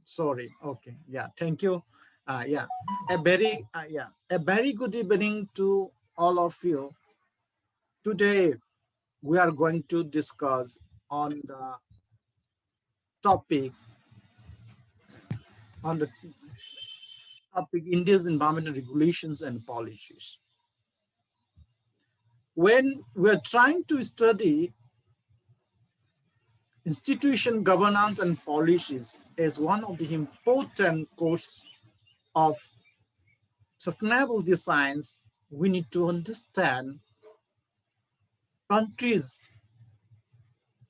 Sorry. Okay. Yeah. Thank you. Yeah. A very good evening to all of you. Today we are going to discuss on the topic on the topic India's environmental regulations and policies. When we're trying to study institution governance and policies as one of the important course of sustainability science, we need to understand countries'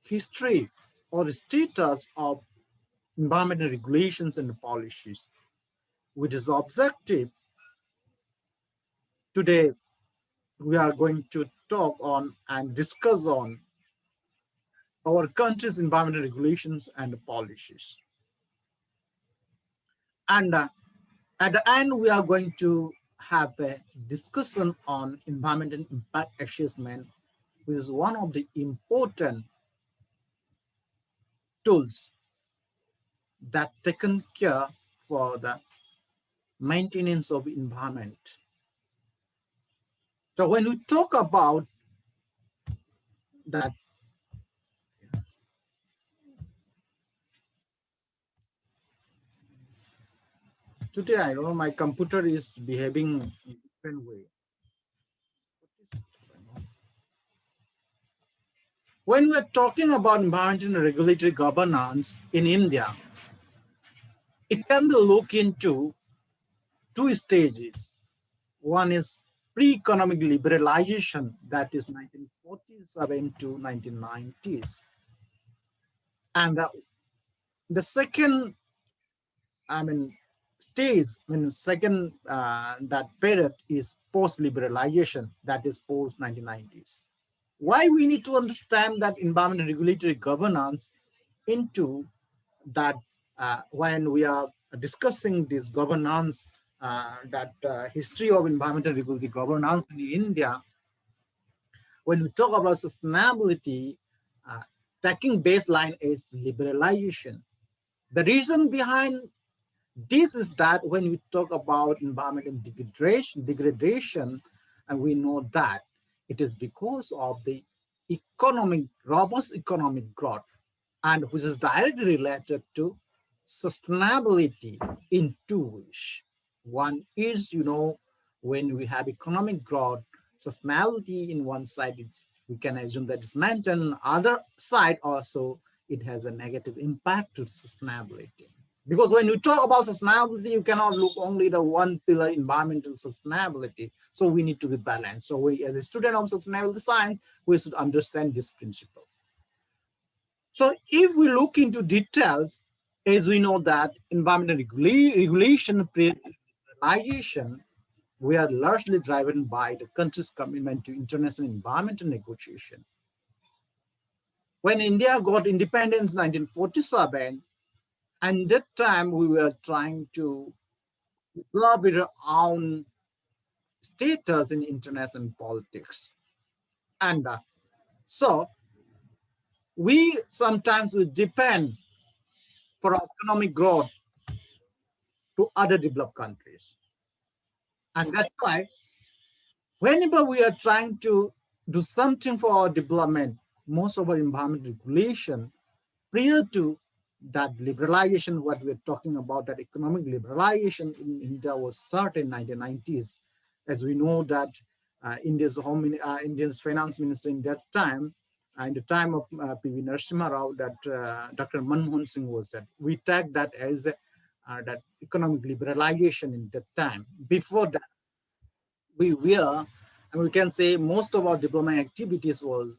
history or status of environmental regulations and policies. With this objective, today we are going to talk on and discuss on our country's environmental regulations and policies. And at the end, we are going to have a discussion on environmental impact assessment, which is one of the important tools that taken care for the maintenance of environment. So when we talk about that, today I know my computer is behaving in a different way. When we're talking about environmental and regulatory governance in India, it can be looked into two stages. One is pre-economic liberalization, that is 1947 to 1990s. And the second, stage, second that period is post-liberalization, that is post-1990s. Why we need to understand that environmental regulatory governance into that when we are discussing this governance, history of environmental regulatory governance in India, when we talk about sustainability, taking baseline is liberalization. The reason behind this is that when we talk about environmental degradation, and we know that it is because of the robust economic growth, and which is directly related to sustainability in two ways. One is, when we have economic growth, sustainability in one side, we can assume that it's maintained. Other side also, it has a negative impact to sustainability. Because when you talk about sustainability, you cannot look only the one pillar, environmental sustainability. So we need to be balanced. So we, as a student of sustainability science, we should understand this principle. So if we look into details, as we know that environmental regulation, realization, we are largely driven by the country's commitment to international environmental negotiation. When India got independence in 1947, and that time we were trying to develop our own status in international politics. And so we sometimes would depend for our economic growth to other developed countries. And that's why whenever we are trying to do something for our development, most of our environmental regulation prior to that liberalization, what we're talking about, that economic liberalization in India was started in 1990s. As we know that India's finance minister in that time, in the time of P.V. Narasimha Rao, that Dr. Manmohan Singh was that. We take that as that economic liberalization in that time. Before that, we can say most of our development activities was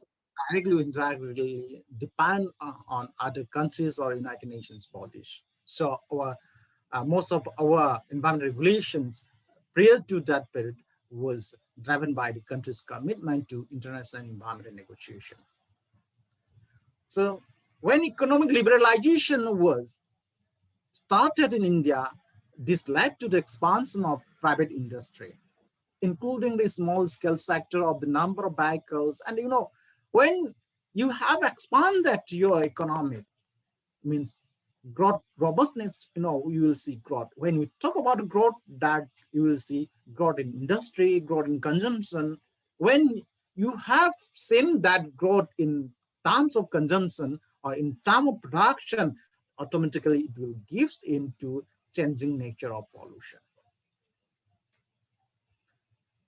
directly or indirectly depend on other countries or United Nations bodies. So our most of our environmental regulations prior to that period was driven by the country's commitment to international environmental negotiation. So when economic liberalization was started in India, this led to the expansion of private industry, including the small scale sector of the number of vehicles. And when you have expanded your economy, means growth, robustness, you will see growth. When we talk about growth, that you will see growth in industry, growth in consumption. When you have seen that growth in terms of consumption or in terms of production, automatically it will gives into changing nature of pollution.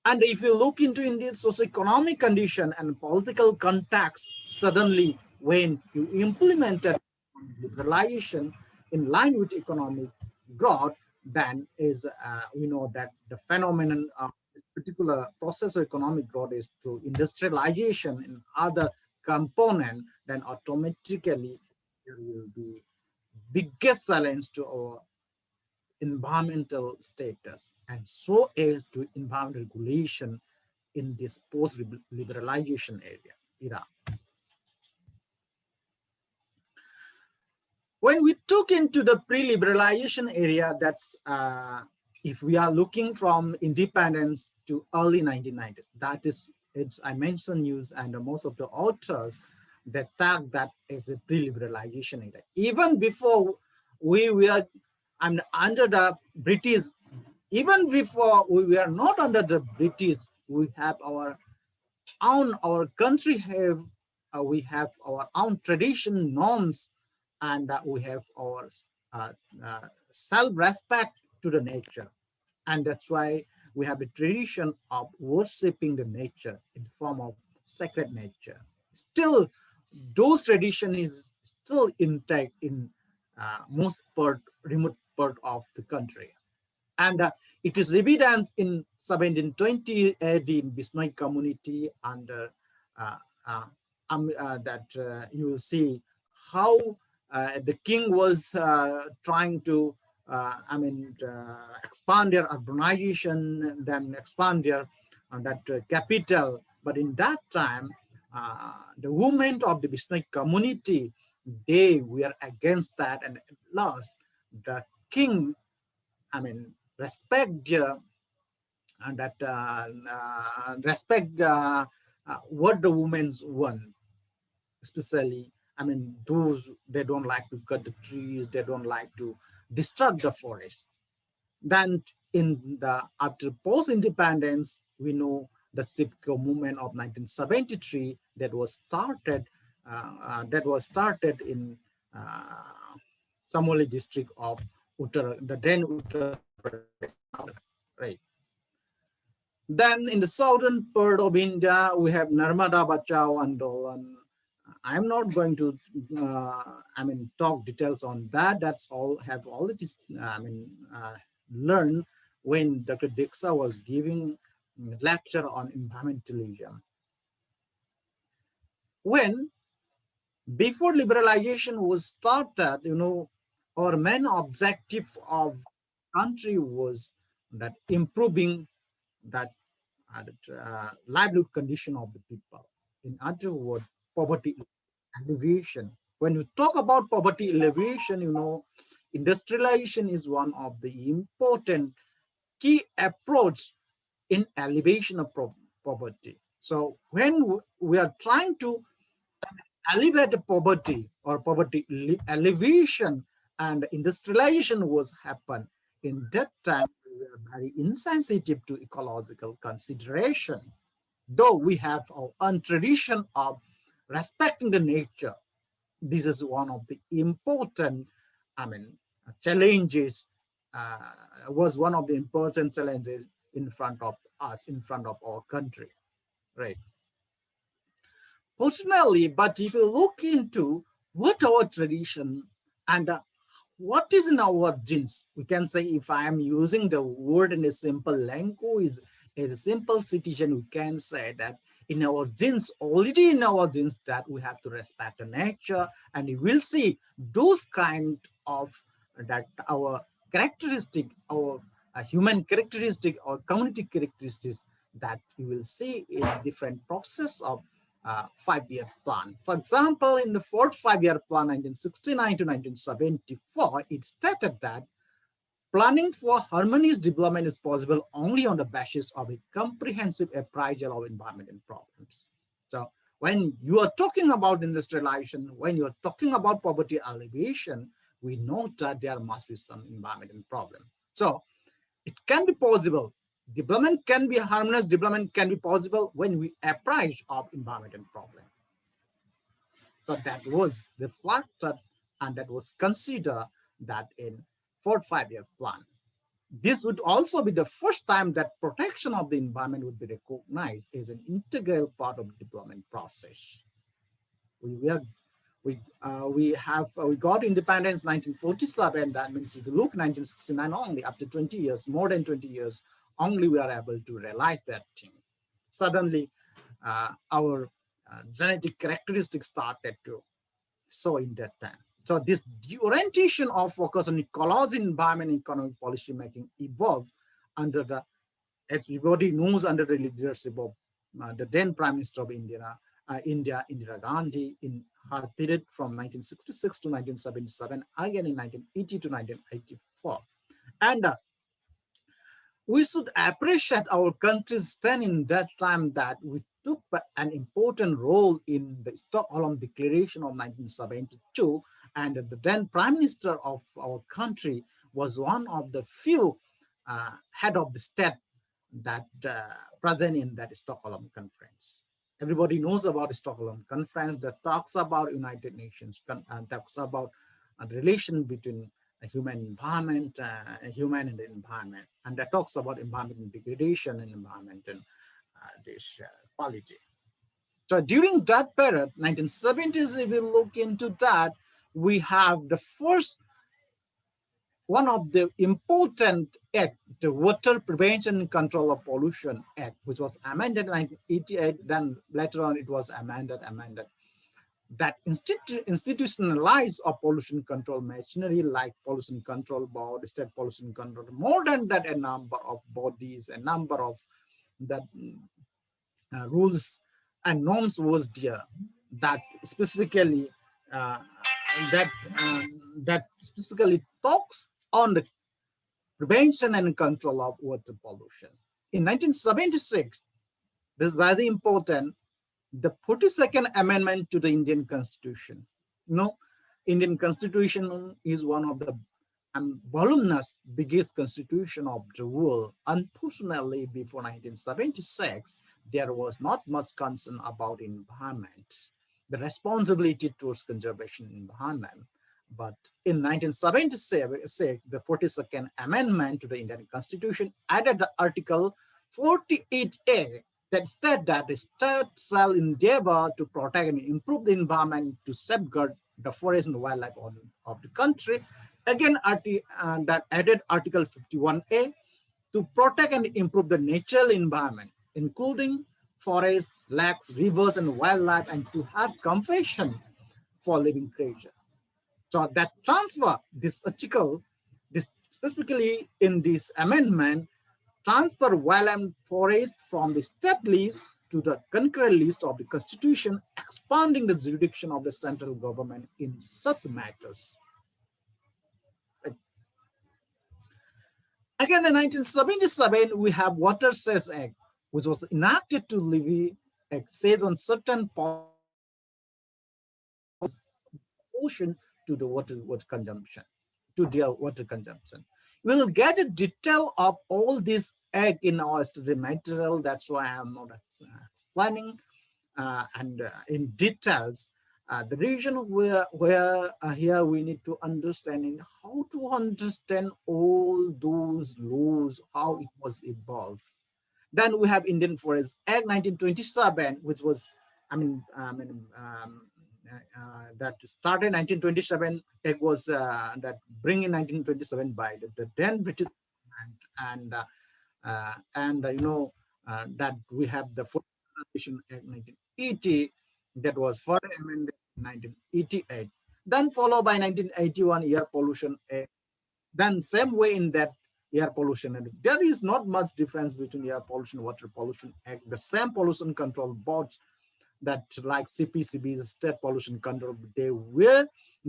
And if you look into India's socio-economic condition and political context, suddenly when you implemented liberalization in line with economic growth, then is we know that the phenomenon of this particular process of economic growth is through industrialization and other component, then automatically there will be biggest challenge to our environmental status and so as to environmental regulation in this post-liberalization era. When we took into the pre-liberalization area, that's if we are looking from independence to early 1990s, that is, I mentioned news and most of the authors that tag that as a pre-liberalization era. Even before we were under the British, even before we were not under the British, we have our country have, we have our own tradition, norms, and we have our self-respect to the nature. And that's why we have a tradition of worshipping the nature in the form of sacred nature. Still, those tradition is still intact in most remote part of the country. And it is evidence in 1720 AD in Bisnoy community under that you will see how the king was trying to expand their urbanization, then expand their capital. But in that time, the women of the Bisnoy community, they were against that, and at last the king, respect what the women want, especially those they don't like to cut the trees, they don't like to disrupt the forest. Then in the after post-independence, we know the Civil movement of 1973 that was started in Samoli district of the then Uttar Pradesh, right? Then in the southern part of India, we have Narmada Bachao Andolan. I'm not going to, talk details on that. That's all have already, learned when Dr. Dixa was giving lecture on environmentalism. When before liberalization was started, our main objective of country was that improving that livelihood condition of the people. In other words, poverty alleviation. When you talk about poverty alleviation, industrialization is one of the important key approach in alleviation of poverty. So when we are trying to alleviate the poverty or poverty alleviation, and industrialization was happen, in that time we were very insensitive to ecological consideration. Though we have our own tradition of respecting the nature, this is one of the important, challenges, was one of the important challenges in front of us, in front of our country, right? Personally, but if you look into what our tradition and what is in our genes, we can say, if I am using the word in a simple language, as a simple citizen, we can say that in our genes, already in our genes, that we have to respect the nature, and you will see those kind of that our characteristic or a human characteristic or community characteristics that you will see in different process of 5-year plan. For example, in the fourth 5-year plan, 1969 to 1974, it stated that planning for harmonious development is possible only on the basis of a comprehensive appraisal of environmental problems. So when you are talking about industrialization, when you are talking about poverty alleviation, we know that there must be some environmental problem. So it can be possible. Development can be harmonious, development can be possible when we appraise of environmental problem. So that was reflected and that was considered that in fourth 5-year plan. This would also be the first time that protection of the environment would be recognized as an integral part of the development process. We got independence 1947. That means if you look 1969 only, after 20 years, more than 20 years, only we are able to realize that thing. Suddenly, our genetic characteristics started to show in that time. So this orientation of focus on ecology, environment, economic policy making evolved under the, as everybody knows, under the leadership of the then Prime Minister of India, Indira Gandhi, in her period from 1966 to 1977, again in 1980 to 1984. And we should appreciate our country's stand in that time that we took an important role in the Stockholm Declaration of 1972, and the then Prime Minister of our country was one of the few head of the state that present in that Stockholm Conference. Everybody knows about the Stockholm Conference that talks about United Nations and talks about the relation between a human environment, human and the environment, and that talks about environmental degradation and environment and this quality. So during that period, 1970s, if we look into that, we have the first one of the important act, the Water Prevention and Control of Pollution Act, which was amended in 1988, then later on it was amended, that institutionalized of pollution control machinery like pollution control board, state pollution control. More than that, a number of bodies, a number of that rules and norms was there that specifically that specifically talks on the prevention and control of water pollution. In 1976, this is very important, the 42nd Amendment to the Indian Constitution. Indian Constitution is one of the voluminous, biggest constitution of the world. Unfortunately, before 1976, there was not much concern about environment, the responsibility towards conservation environment. But in 1976, the 42nd Amendment to the Indian Constitution added the Article 48A that stated that the state shall endeavor to protect and improve the environment to safeguard the forest and wildlife of the country. Again, that added Article 51A to protect and improve the natural environment, including forests, lakes, rivers, and wildlife, and to have compassion for living creatures. So that transfer, this article, this specifically in this amendment, transfer wildland forest from the state list to the concurrent list of the Constitution, expanding the jurisdiction of the central government in such matters. Again, in 1977, we have Watersheds Act, which was enacted to levy excess on certain portion to the water consumption, to their water consumption. We'll get a detail of all this act in our study material. That's why I'm not explaining in details. The reason where here we need to understand how to understand all those laws, how it was evolved. Then we have Indian Forest Act 1927, which was, that started in 1927. It was that bring in 1927 by the then British government, and that we have the Forest Conservation Act 1980 that was further amended in 1988. Then followed by 1981 Air Pollution Act Then same way in that air pollution, and there is not much difference between Air Pollution Water Pollution Act. The same pollution control boards that like CPCB, the State Pollution Control, they were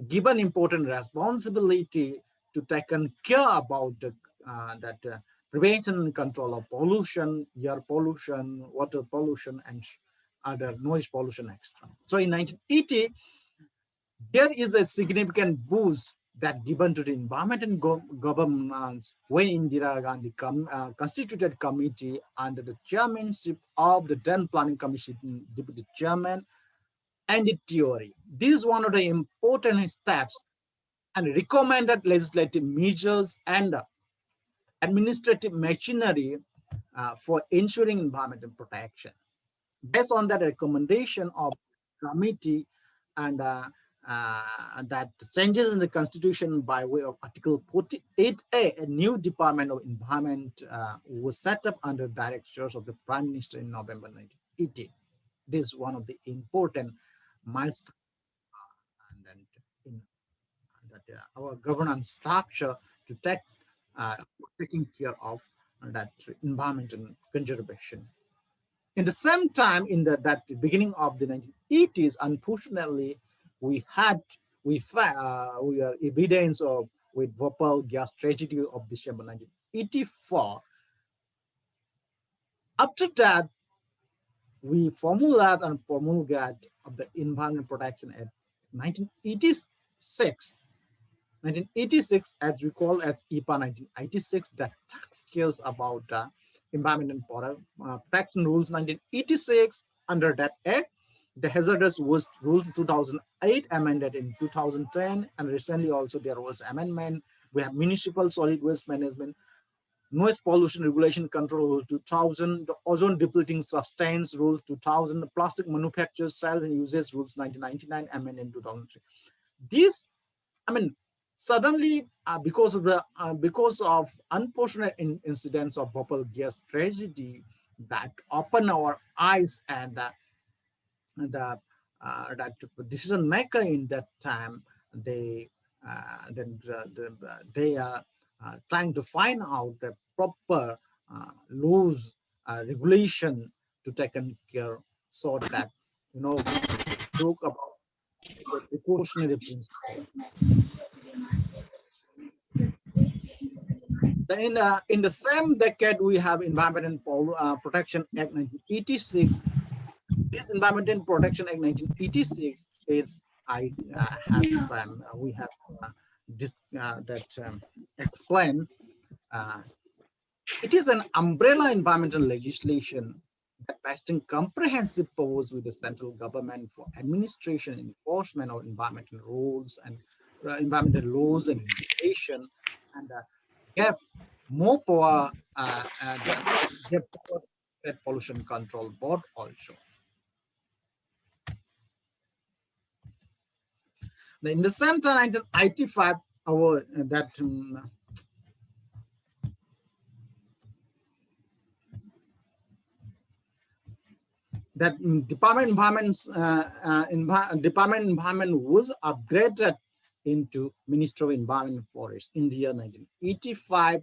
given important responsibility to taken care about the, prevention and control of pollution, air pollution, water pollution, and other noise pollution extra. So in 1980, there is a significant boost that given to the environment and governance when Indira Gandhi constituted committee under the chairmanship of the then Planning Commission Deputy Chairman and the theory. This is one of the important steps and recommended legislative measures and administrative machinery for ensuring environmental protection. Based on that recommendation of committee and that changes in the constitution by way of Article 48A, a new Department of Environment was set up under directions of the Prime Minister in November 1980. This is one of the important milestones and in that our governance structure to take taking care of that environmental conservation. In the same time, in that beginning of the 1980s, unfortunately, we are evidence of with Bhopal gas tragedy of December 1984. After that, we formulate and promulgate of the Environment Protection Act 1986. 1986, as we call as EPA 1986, that takes care about environment and protection rules 1986. Under that act, the hazardous waste rules 2008 amended in 2010, and recently also there was amendment. We have municipal solid waste management, noise pollution regulation control rule 2000, the ozone depleting substance rules 2000, the plastic manufacturers sales and uses rules 1999 amended in 2003. These, suddenly because of unfortunate incidents of Bhopal gas tragedy that open our eyes and that decision maker in that time, they are trying to find out the proper laws regulation to take care so that we talk about the precautionary principle. In the same decade, we have Environment and Protection Act 1986. This Environment and Protection Act 1986 is we have explained. It is an umbrella environmental legislation that vesting comprehensive powers with the central government for administration and enforcement of environmental rules and environmental laws and regulation, and have more power the pollution control board also. In the same time, 1985, our that Department Environment was upgraded into Ministry of Environment and Forest in the year 1985.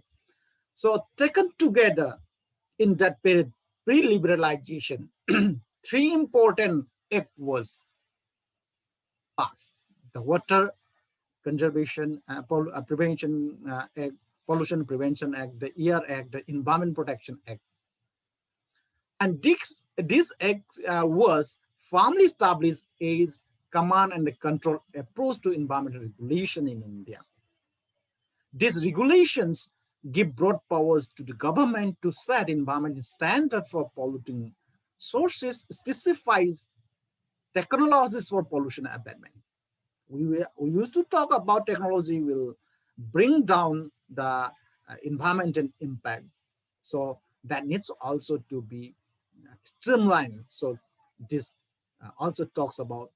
So taken together in that period, pre-liberalization, three important acts was passed: the Water Conservation Prevention Act, Pollution Prevention Act, the Air Act, the Environment Protection Act. And this act was firmly established as command and control approach to environmental regulation in India. These regulations give broad powers to the government to set environmental standards for polluting sources, specifies technologies for pollution abatement. We used to talk about technology will bring down the environmental impact. So that needs also to be streamlined. So this also talks about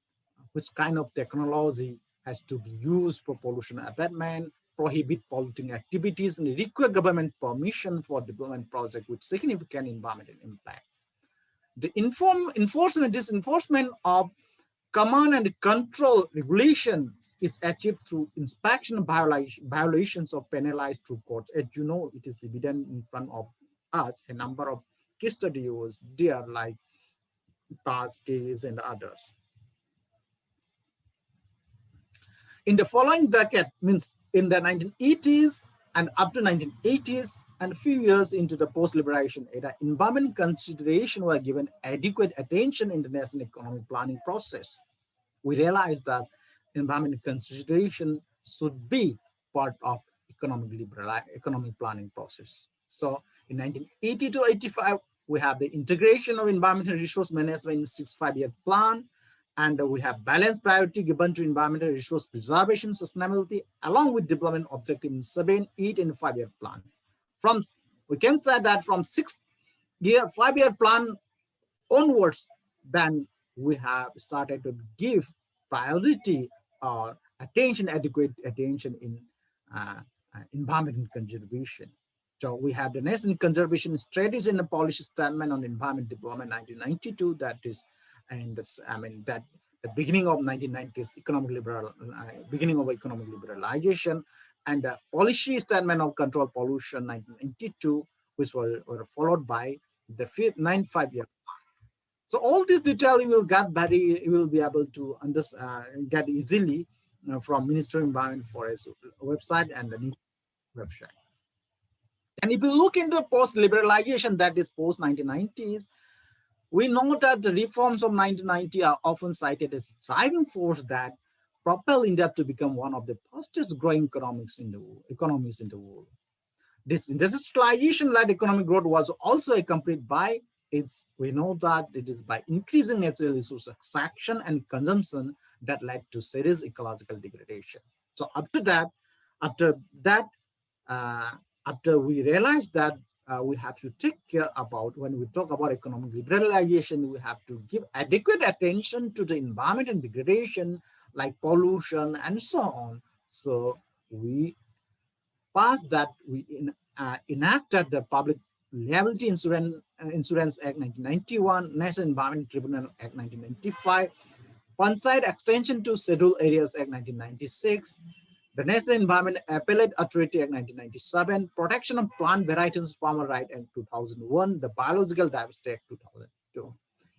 which kind of technology has to be used for pollution abatement, prohibit polluting activities, and require government permission for development projects with significant environmental impact. The enforcement of command and control regulation is achieved through inspection violations of penalized through courts. As you know, it is evident in front of us, a number of case studies there like Taz case and others. In the following decade, means in the 1980s and up to 1980s and a few years into the post-liberation era, environment consideration were given adequate attention in the national economic planning process. We realized that environment consideration should be part of economic planning process. So in 1980 to 85, we have the integration of environmental resource management in 6 5-year plan, and we have balanced priority given to environmental resource preservation, sustainability, along with development objective in 7, 8, and 5-year plan. We can say that from 5-year plan onwards, then we have started to give priority or adequate attention in environmental conservation. So we have the National Conservation Strategy and the Policy Statement on Environment Development 1992. That is, and that's, that the beginning of 1990s beginning of economic liberalization, and the Policy Statement of Control Pollution 1992, which were followed by the 9 5-year. So all this detail you will be able to get easily from Ministry of Environment Forest website and the new website. And if you look into post-liberalization, that is post-1990s, we know that the reforms of 1990 are often cited as driving force that propel India to become one of the fastest growing economies in the world. This industrialization-led economic growth was also accompanied by we know that it is by increasing natural resource extraction and consumption that led to serious ecological degradation. So after we realized that we have to take care about, when we talk about economic liberalization, we have to give adequate attention to the environment and degradation like pollution and so on. So we passed that, we enacted the Public Liability Insurance Act 1991, National Environment Tribunal Act 1995, Panchayat Extension to Scheduled Areas Act 1996, the National Environment Appellate Authority Act 1997, Protection of Plant Varieties Farmer Right Act 2001, the Biological Diversity Act 2002.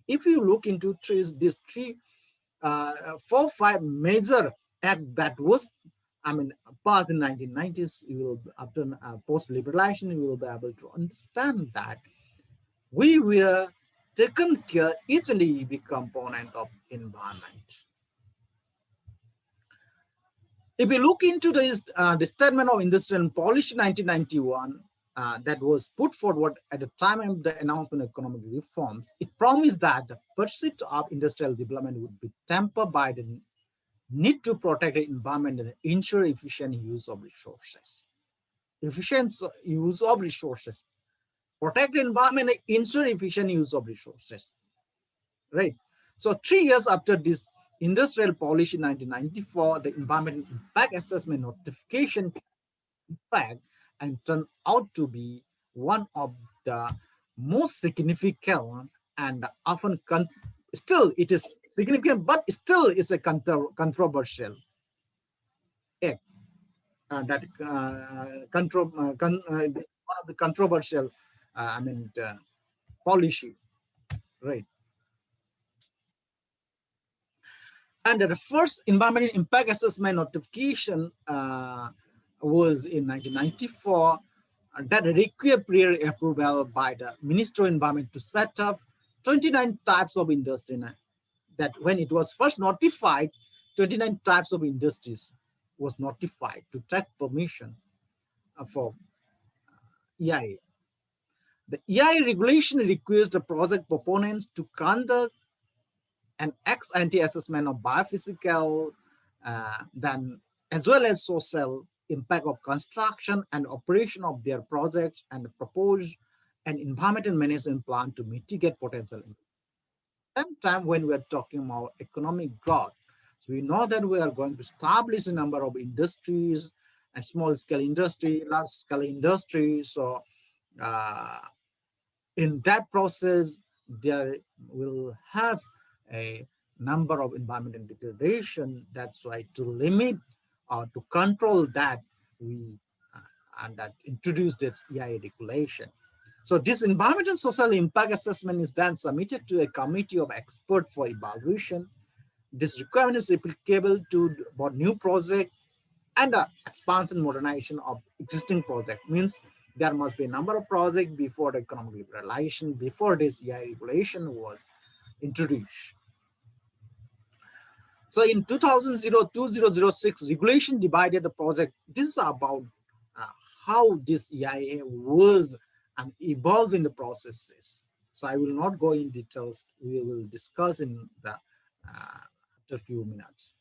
If you look into these 4 5 major acts that was passed in 1990s, you will, after post-liberalization, you will be able to understand that we were taken care each and every component of environment. If we look into the Statement of Industrial Policy 1991 that was put forward at the time of the announcement of economic reforms, it promised that the pursuit of industrial development would be tempered by the need to protect the environment and ensure efficient use of resources. Efficient use of resources. Protect the environment and ensure efficient use of resources. Right. So 3 years after this Industrial Policy 1994, the Environmental Impact Assessment Notification, in fact, and turned out to be one of the most significant and often still it is significant, but still is a controversial act. That is one of the controversial, policy, right? And the first environmental impact assessment notification was in 1994. That required prior approval by the Ministry of Environment to set up 29 types of industry. That when it was first notified, 29 types of industries was notified to take permission for EIA. The EIA regulation requires the project proponents to conduct an ex-ante assessment of biophysical, then as well as social impact of construction and operation of their projects, and propose an environmental management plan to mitigate potential. At the same time, when we are talking about economic growth, so we know that we are going to establish a number of industries and small-scale industry, large-scale industry. So in that process, there will have a number of environmental degradation. That's why to limit or to control that, we and that introduced this EIA regulation. So this environmental social impact assessment is then submitted to a committee of experts for evaluation. This requirement is applicable to both new project and expansion modernization of existing project. Means there must be a number of projects before the economic liberalization, before this EIA regulation was introduced. So in 2006, regulation divided the project. This is about how this EIA was evolved in the processes. So I will not go in details. We will discuss in the after a few minutes.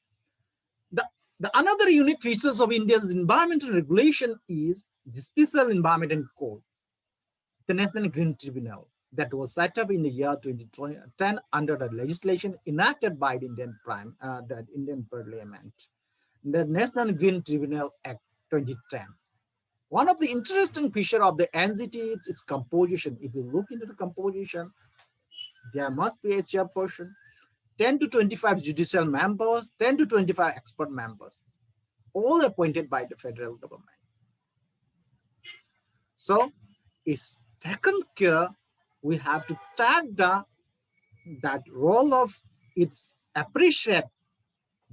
The another unique features of India's environmental regulation is the Special Environment Code, the National Green Tribunal, that was set up in the year 2010 under the legislation enacted by the Indian Parliament, the National Green Tribunal Act 2010. One of the interesting features of the NGT is its composition. If you look into the composition, there must be a chairperson, 10 to 25 judicial members, 10 to 25 expert members, all appointed by the federal government. So it's taken care, we have to tag that role of its appreciate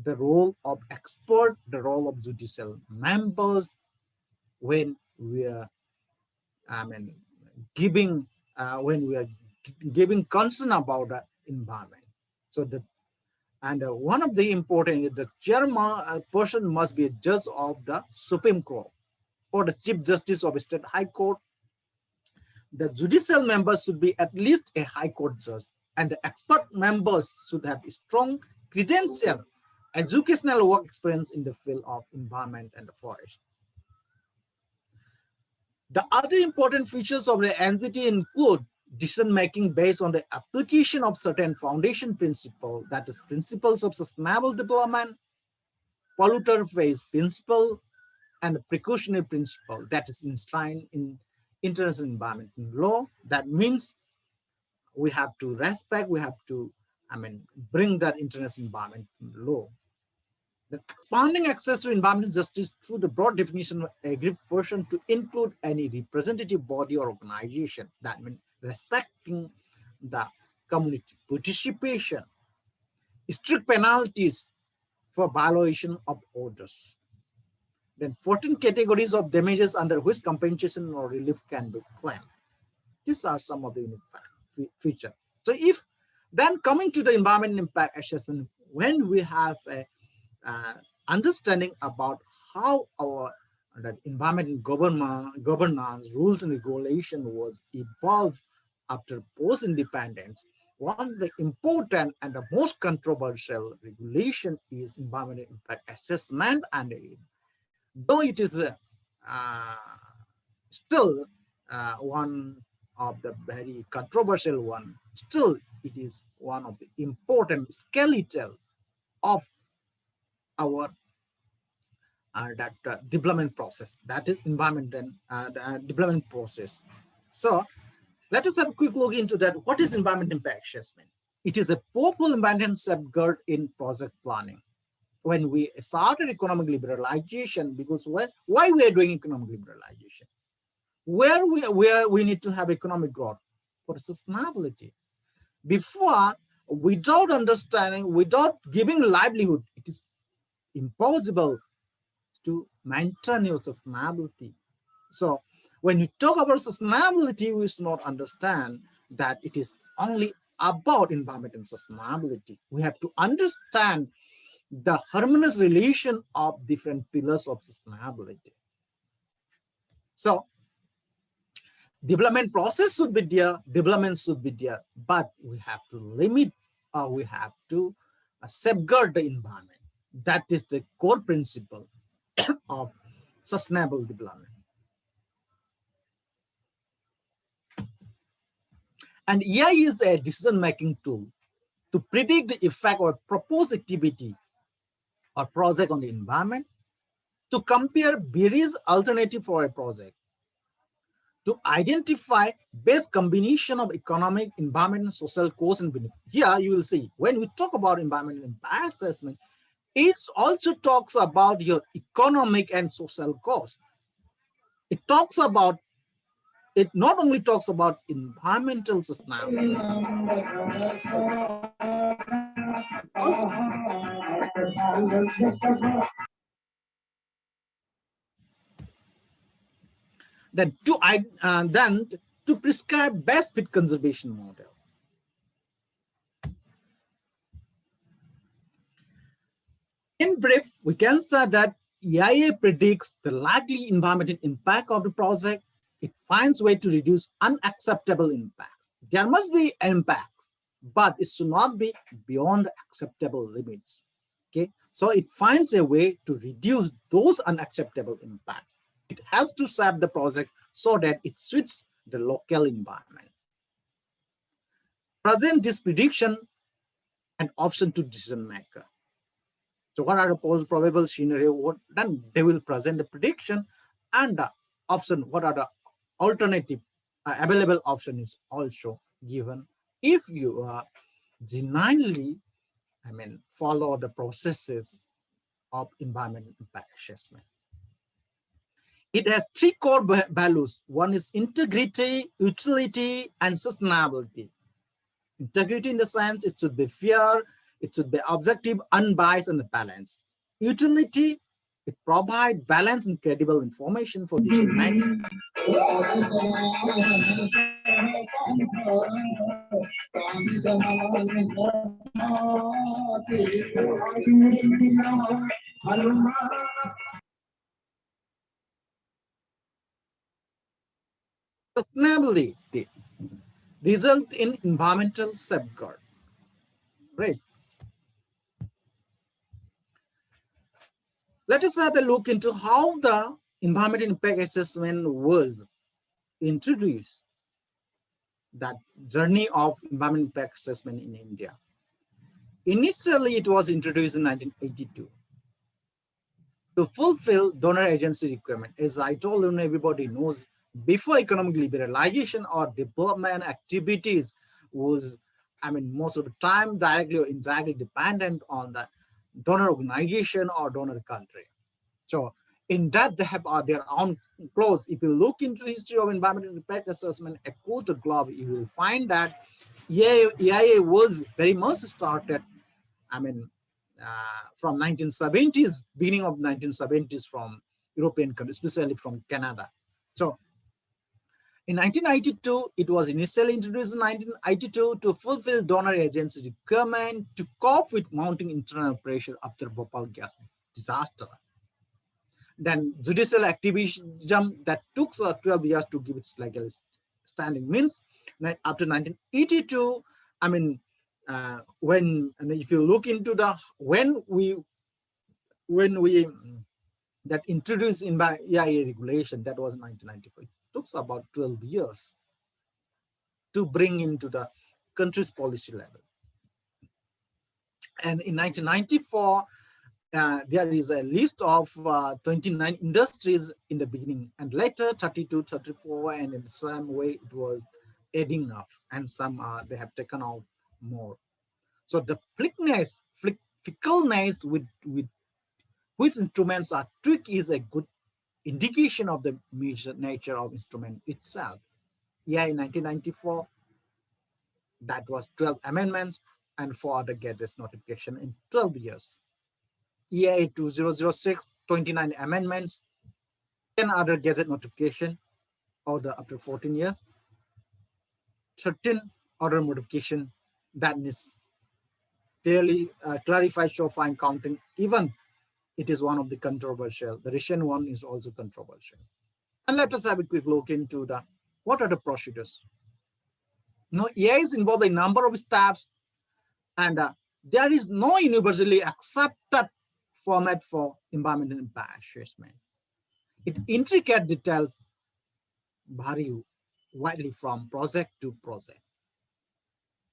the role of expert, the role of judicial members when we are giving concern about the environment. So one of the important, the chairman person must be a judge of the Supreme Court or the Chief Justice of a State High Court. The judicial members should be at least a High Court judge, and the expert members should have a strong credential, educational work experience in the field of environment and the forest. The other important features of the NGT include decision-making based on the application of certain foundation principles, that is principles of sustainable development, polluter pays principle, and the precautionary principle that is enshrined in international environmental law. That means we have to respect, we have to bring that international environmental law. The expanding access to environmental justice through the broad definition of aggrieved person to include any representative body or organization. That means respecting the community participation, strict penalties for violation of orders. Then 14 categories of damages under which compensation or relief can be claimed. These are some of the unique features. So if then coming to the environmental impact assessment, when we have a understanding about how our environmental governance, rules and regulation was evolved after post-independence, one of the important and the most controversial regulation is environmental impact assessment, and though it is still one of the very controversial one, still it is one of the important skeletal of our development process, that is environment and development process. So let us have a quick look into that. What is environment impact assessment? It is a powerful environment safeguard in project planning. When we started economic liberalization, because why we are doing economic liberalization? Where we need to have economic growth for sustainability. Before, without understanding, without giving livelihood, it is impossible to maintain your sustainability. So when you talk about sustainability, we should not understand that it is only about environment and sustainability. We have to understand the harmonious relation of different pillars of sustainability. So development process should be there, development should be there, but we have to limit, we have to safeguard the environment. That is the core principle of sustainable development. And AI is a decision-making tool to predict the effect of a proposed activity or project on the environment, to compare various alternatives for a project, to identify best combination of economic, environment, and social cost and benefit. Here you will see when we talk about environmental impact assessment, it also talks about your economic and social cost. It talks about, it not only talks about environmental sustainability, also then to prescribe best fit conservation model. In brief, we can say that EIA predicts the likely environmental impact of the project. It finds way to reduce unacceptable impacts. There must be impacts, but it should not be beyond acceptable limits. Okay, so it finds a way to reduce those unacceptable impacts. It helps to shape the project so that it suits the local environment. Present this prediction and option to decision maker. So what are the probable scenario? Then they will present the prediction and the option. What are the alternative available option is also given if you genuinely, follow the processes of environmental impact assessment. It has three core values. One is integrity, utility, and sustainability. Integrity in the sense it should be fair, it should be objective, unbiased, and balanced. Utility, it provides balanced and credible information for decision making. Sustainability results in environmental safeguard. Right. Let us have a look into how the environmental impact assessment was introduced, that journey of environmental impact assessment in India. Initially, it was introduced in 1982 to fulfill donor agency requirement. As I told you, everybody knows, before economic liberalization or development activities was, most of the time directly or indirectly dependent on the donor organization or donor country. So in that, they have their own clause. If you look into the history of environmental impact assessment across the globe, you will find that EIA was very much started, from 1970s, beginning of 1970s from European countries, especially from Canada. So in 1992, it was initially introduced in 1982 to fulfill donor agency requirement to cope with mounting internal pressure after Bhopal gas disaster. Then judicial activism that took 12 years to give its legal standing means that after 1982, if you look into the when we that introduced in by EIA regulation, that was 1994. It took about 12 years to bring into the country's policy level. And in 1994, there is a list of 29 industries in the beginning, and later 32, 34, and in some way it was adding up, and some they have taken out more. So the fickleness with which instruments are tweaked is a good indication of the nature of instrument itself. Yeah, in 1994, that was 12 amendments and 4 other gazettes notification in 12 years. EIA 2006, 29 amendments, 10 other gazette notification after 14 years, 13 other modification that needs clearly clarify, show, find, counting. Even it is one of the controversial. The recent one is also controversial. And let us have a quick look into what are the procedures. EIA is involved in a number of steps, and there is no universally accepted format for environmental impact assessment. Its intricate details vary widely from project to project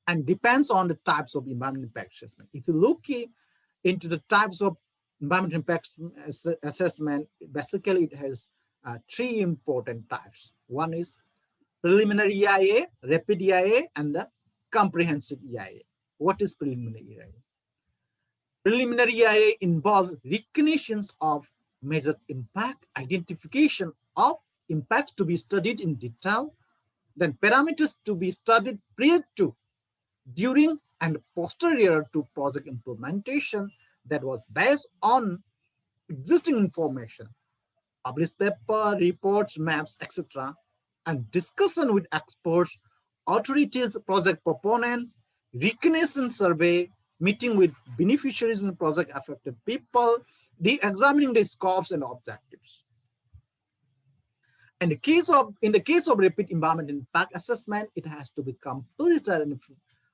and depends on the types of environmental impact assessment. If you look into the types of environmental impact assessment, basically it has three important types. One is preliminary EIA, rapid EIA, and the comprehensive EIA. What is preliminary EIA? Preliminary EIA involves recognitions of measured impact, identification of impacts to be studied in detail, then parameters to be studied prior to, during, and posterior to project implementation that was based on existing information, published paper, reports, maps, etc., and discussion with experts, authorities, project proponents, recognition survey, meeting with beneficiaries and project affected people, examining the scopes and objectives. In the case of rapid environment impact assessment, it has to be completed in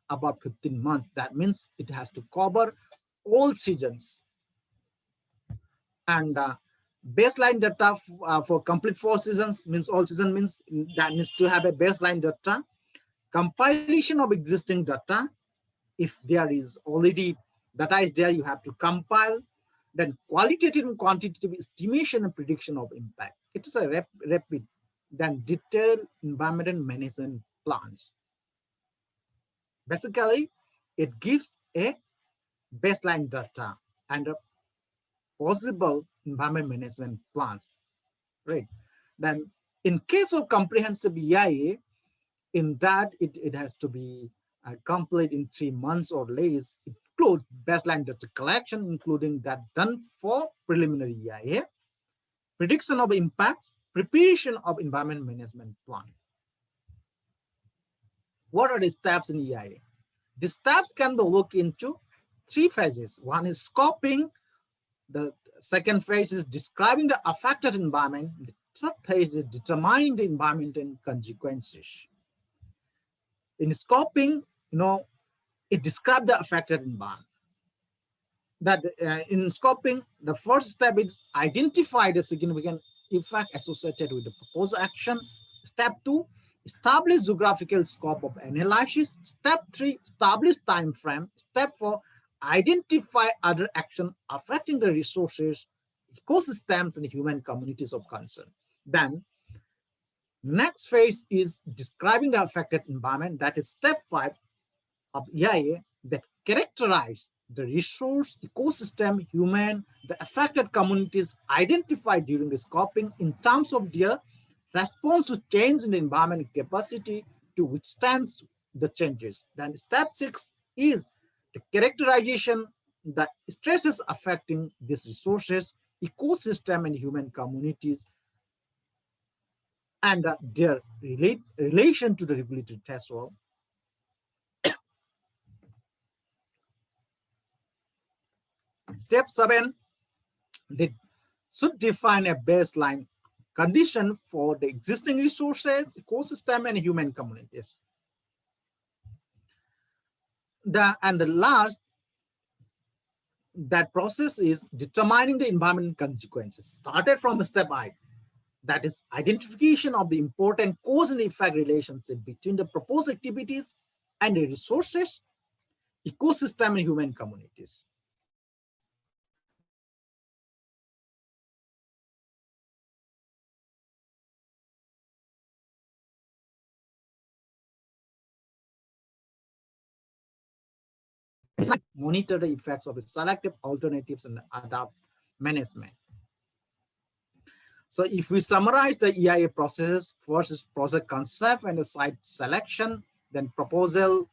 about 15 months. That means it has to cover all seasons. And baseline data for complete 4 seasons means all season means that needs to have a baseline data, compilation of existing data. If there is already data is there, you have to compile. Then qualitative and quantitative estimation and prediction of impact. It is a rapid, then detailed environmental management plans. Basically, it gives a baseline data and a possible environment management plans, right? Then in case of comprehensive EIA, in that it has to be complete in 3 months or less. It includes baseline data collection, including that done for preliminary EIA, prediction of impacts, preparation of environment management plan. What are the steps in EIA? The steps can be looked into 3 phases. One is scoping. The second phase is describing the affected environment. The third phase is determining the environment and consequences. In scoping, it describes the affected environment. That in scoping, the first step is identify the significant effect associated with the proposed action. Step 2, establish geographical scope of analysis. Step 3, establish time frame. Step 4, identify other action affecting the resources, ecosystems, and human communities of concern. Then, next phase is describing the affected environment. That is step 5 of EIA, that characterize the resource, ecosystem, human, the affected communities identified during the scoping in terms of their response to change in the environment capacity to withstand the changes. Then step 6 is the characterization, the stresses affecting these resources, ecosystem, and human communities, and their relation to the regulatory threshold. Step 7, they should define a baseline condition for the existing resources, ecosystem, and human communities. The last, that process is determining the environmental consequences. Started from step 8, that is identification of the important cause and effect relationship between the proposed activities and the resources, ecosystem, and human communities. Monitor the effects of the selective alternatives and adapt management. So if we summarize the EIA processes, first is project concept and the site selection, then proposal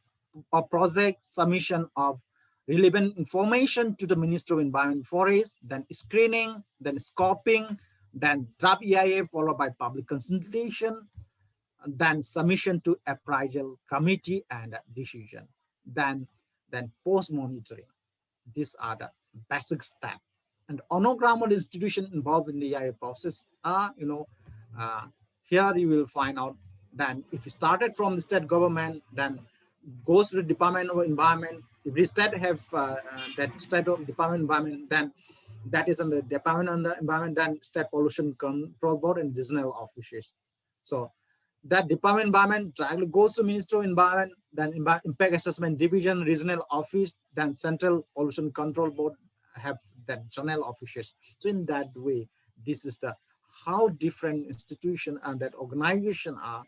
or project submission of relevant information to the Ministry of Environment and Forest, then screening, then scoping, then draft EIA followed by public consultation, then submission to appraisal committee and decision, then post-monitoring. These are the basic steps. And on-ground institutions involved in the EIA process are, here you will find out that if you started from the state government, then goes to the Department of Environment. If the state have that state of Department of Environment, then that is in the Department of the Environment, then State Pollution Control Board and regional offices. So that Department of Environment directly goes to Ministry of Environment, then Impact Assessment Division, regional office, then Central Pollution Control Board have that general offices. So in that way, this is the how different institution and that organization are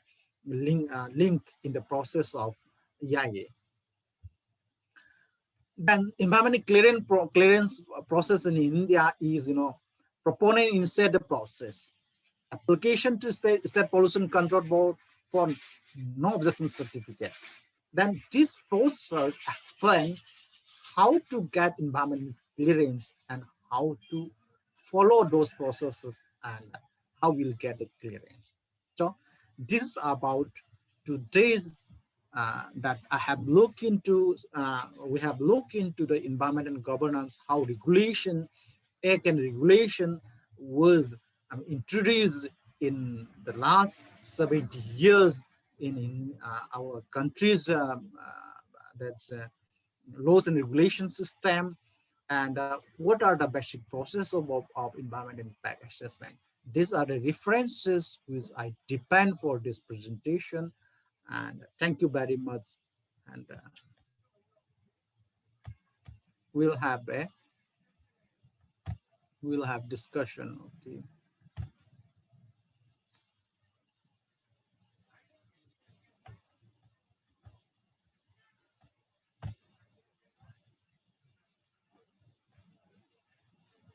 linked in the process of EIA. Then environmental clearance process in India is, proponent initiate the process. Application to state pollution control board for no objection certificate. Then this process explain how to get environmental clearance and how to follow those processes and how we'll get the clearance. So this is about today's that I have looked into, we have looked into the environment and governance, how regulation, act and regulation was introduced in the last 70 years in our country's that's laws and regulation system, and what are the basic process of environment impact assessment. These are the references which I depend for this presentation, and thank you very much. And we'll have discussion. Okay.